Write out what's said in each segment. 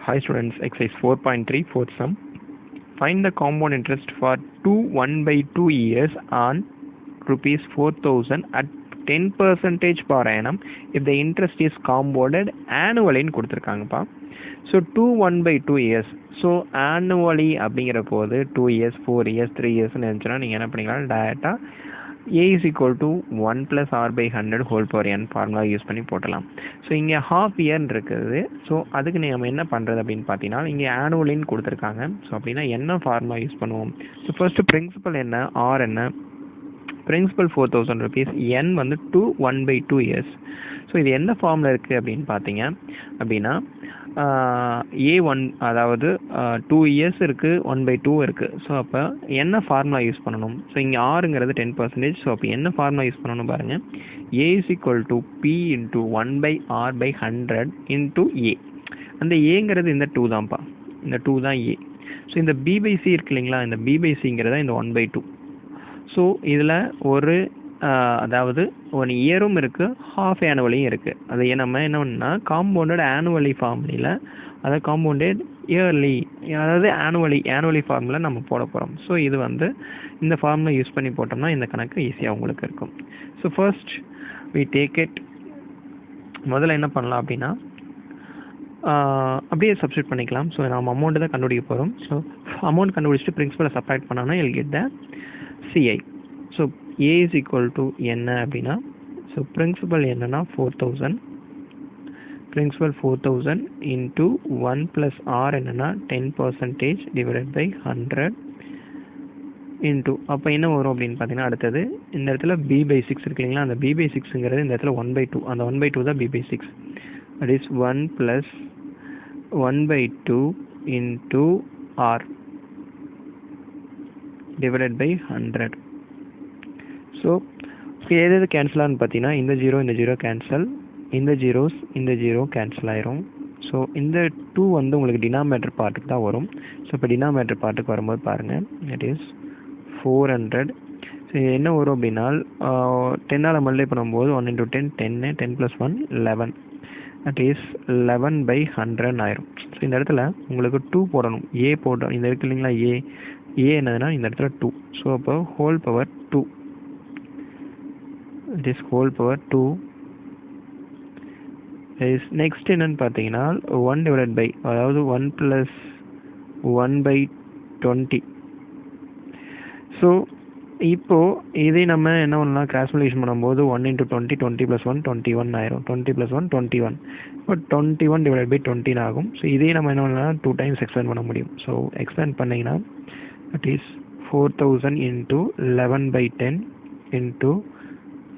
Hi students, exercise 4.3 fourth sum. Find the compound interest for 1/2 years on rupees 4,000 at 10% per annum if the interest is compounded annually ன்னு கொடுத்துருக்காங்கப்பா. So 1/2 years. So annually அப்படிங்கிற போது 2 years, 4 years, 3 yearsன்னு இருந்துச்சுன்னா நீங்கள் என்ன பண்ணிக்கலாம் டேரெக்டாக A is equal to 1 plus R by 100 whole power n formula use பண்ணி போட்டலாம். ஸோ இங்கே ஹாஃப் இயர்ன்னு இருக்குது. ஸோ அதுக்கு நம்ம என்ன பண்ணுறது அப்படின்னு பார்த்தீங்கன்னா இங்கே ஆனுவலின்னு கொடுத்துருக்காங்க. ஸோ அப்படின்னா என்ன ஃபார்முலா யூஸ் பண்ணுவோம்? ஸோ ஃபர்ஸ்ட்டு பிரின்சிபல் என்ன, ஆர் என்ன, பிரின்சிபல் 4,000 rupees, n வந்து 1/2 years. ஸோ இது என்ன ஃபார்மில் இருக்குது அப்படின்னு பார்த்தீங்க அப்படின்னா A1 அதாவது 2 years இருக்குது, 1/2 இருக்குது. ஸோ அப்போ என்ன ஃபார்முலா யூஸ் பண்ணணும்? ஸோ இங்கே ஆறுங்கிறது 10%. ஸோ அப்போ என்ன ஃபார்முலா யூஸ் பண்ணணும் பாருங்கள். A is equal to P into 1/R/100 into A. அந்த ஏங்கிறது இந்த 2 தான்ப்பா, இந்த 2 தான் A. ஸோ இந்த B/C இருக்கு இல்லைங்களா, இந்த B/Cங்கிறத இந்த 1/2. ஸோ இதில் ஒரு அதாவது 1 இயரும் இருக்குது, ஹாஃப் ஆனுவலியும் இருக்குது. அது நம்ம என்ன பண்ணால் காம்பவுண்டட் ஆனுவலி ஃபார்முலையில், அதாவது காம்பவுண்டட் இயர்லி, அதாவது ஆனுவலி ஃபார்முலா நம்ம போட போகிறோம். ஸோ இது வந்து இந்த ஃபார்முலா யூஸ் பண்ணி போட்டோம்னா இந்த கணக்கு ஈஸியாக உங்களுக்கு இருக்கும். So first we take it. முதல்ல என்ன பண்ணலாம் அப்படின்னா அப்படியே சப்ஸ்டியூட் பண்ணிக்கலாம். ஸோ நம்ம அமௌண்ட்டு தான் கண்டுபிடிக்க போகிறோம். ஸோ அமௌண்ட் கண்டுபிடிச்சிட்டு பிரின்சிபலை சப்ராக்ட் பண்ணோன்னா I'll get the CI. So A is equal to என்ன அப்படின்னா, ஸோ பிரின்சிபல் என்னன்னா 4,000, பிரின்சிபல் 4,000 இன்ட்டு 1 ப்ளஸ் ஆர் என்னன்னா 10% டிவைடட் பை 100 இன்ட்டு அப்போ என்ன வரும் அப்படின்னு பார்த்தீங்கன்னா அடுத்தது இந்த இடத்துல B/6 இருக்கு இல்லைங்களா, அந்த B/6ங்கிறது இந்த இடத்துல 1/2, அந்த 1/2 தான் B/6. That is 1 plus 1/2 into R divided by 100. So எது கேன்சல் ஆகுன்னு பார்த்தீங்கன்னா இந்த 0 கேன்சல், இந்த ஜீரோ கேன்சல் ஆயிரும். ஸோ இந்த 2 வந்து உங்களுக்கு டினாமினேட்டர் பார்ட்டுக்கு தான் வரும். ஸோ இப்போ டினாமினேட்டர் பார்ட்டுக்கு வரும்போது பாருங்கள், இட் இஸ் 400. ஸோ என்ன வரும் அப்படின்னா 10ஆல் மல்டிப்ளை பண்ணும்போது 1 into 10 10, 10 + 1 11, தட் இஸ் 11/100 ஆயிரும். ஸோ இந்த இடத்துல உங்களுக்கு 2 போடணும், ஏ போடணும். இந்த இருக்கு இல்லைங்களா ஏ என்னதுன்னா இந்த இடத்துல 2. ஸோ அப்போ whole power 2, it is whole power 2 is next என்னன்னு பார்த்தீங்கன்னா 1 டிவைடட் பை, அதாவது 1 + 1/20. ஸோ இப்போது இதை நம்ம என்ன பண்ணலாம், கிராஸ் மல்டிப்ளிகேஷன் பண்ணும்போது 1 into 20, 20 + 1 21 ஆயிரும். 20 + 1 21, இப்போ 21 டிவைடட் பை 20 ஆகும். ஸோ இதையே நம்ம என்ன பண்ணலாம் 2 times எக்ஸ்பேண்ட் பண்ண முடியும். ஸோ எக்ஸ்பேண்ட் பண்ணிங்கன்னா it is 4,000 into 11/10 into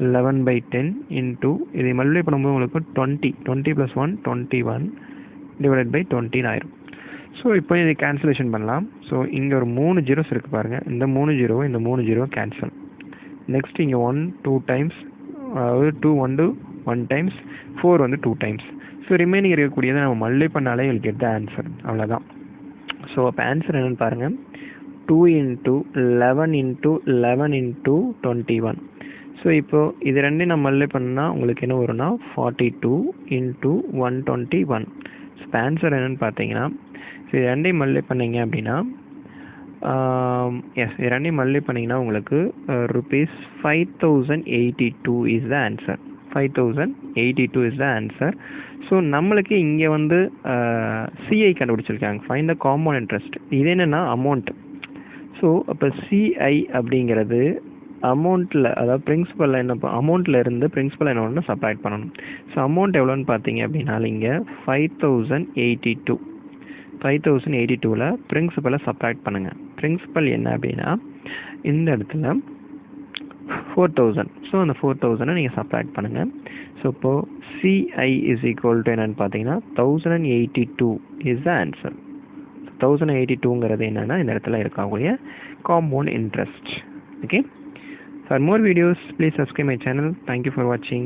11/10 into இதை மல்டிப்ளை பண்ணும்போது உங்களுக்கு 20 + 1 21 டிவைடட் பை 20 ஆயிரும். ஸோ இப்போ இதை கேன்சலேஷன் பண்ணலாம். ஸோ இங்கே ஒரு 3 ஜீரோஸ் இருக்குது பாருங்கள், இந்த 3 ஜீரோவும் இந்த 3 ஜீரோ கேன்சல். நெக்ஸ்ட் இங்கே 1 2 times, அதாவது 2 வந்து 1 times, 4 வந்து 2 times. ஸோ ரிமைனிங் இருக்கக்கூடியதை நம்ம மல்டிப்ளை பண்ணாலே வில் கெட் த ஆன்சர், அவ்வளோதான். ஸோ அப்போ ஆன்சர் என்னென்னு பாருங்கள், 2 into 11 into 11 into 21. ஸோ இப்போது இது ரெண்டையும் நம்ம மல்டிப்ளை பண்ணால் உங்களுக்கு என்ன வரும்னா 42 into 121. ஸோ ஆன்சர் என்னென்னு பார்த்தீங்கன்னா, ஸோ இது ரெண்டையும் மல்டிப்ளை பண்ணிங்க அப்படின்னா இது ரெண்டையும் மல்டிப்ளை பண்ணிங்கன்னா உங்களுக்கு rupees 5,082 is the answer. 5,082 is the answer. So நம்மளுக்கு இங்கே வந்து CI கண்டுபிடிச்சிருக்காங்க, ஃபைண்ட் த காம்பவுண்ட் இன்ட்ரெஸ்ட். இது என்னென்னா அமௌண்ட். ஸோ அப்போ CI அப்படிங்கிறது அமௌண்ட்டில், அதாவது பிரின்சிபலில் என்ன அமௌண்ட்டில் இருந்து பிரின்சிபல் என்ன ஒன்று சப்ராக்ட் பண்ணணும். ஸோ அமௌண்ட் எவ்வளோன்னு பார்த்தீங்க அப்படின்னா இங்கே 5,082ல் பிரின்சிபலை சப்ராக்ட் பண்ணுங்கள். பிரின்சிபல் என்ன அப்படின்னா இந்த இடத்துல 4,000. ஸோ அந்த 4,000 நீங்கள் சப்ராக்ட் பண்ணுங்கள். ஸோ இப்போது CI இஸ் ஈக்குவல் டு என்னென்னு பார்த்தீங்கன்னா 1,082 இஸ் த ஆன்சர். 1,082ங்கிறது என்னென்னா இந்த இடத்துல இருக்கக்கூடிய compound interest. Okay, for more videos please subscribe my channel. Thank you for watching.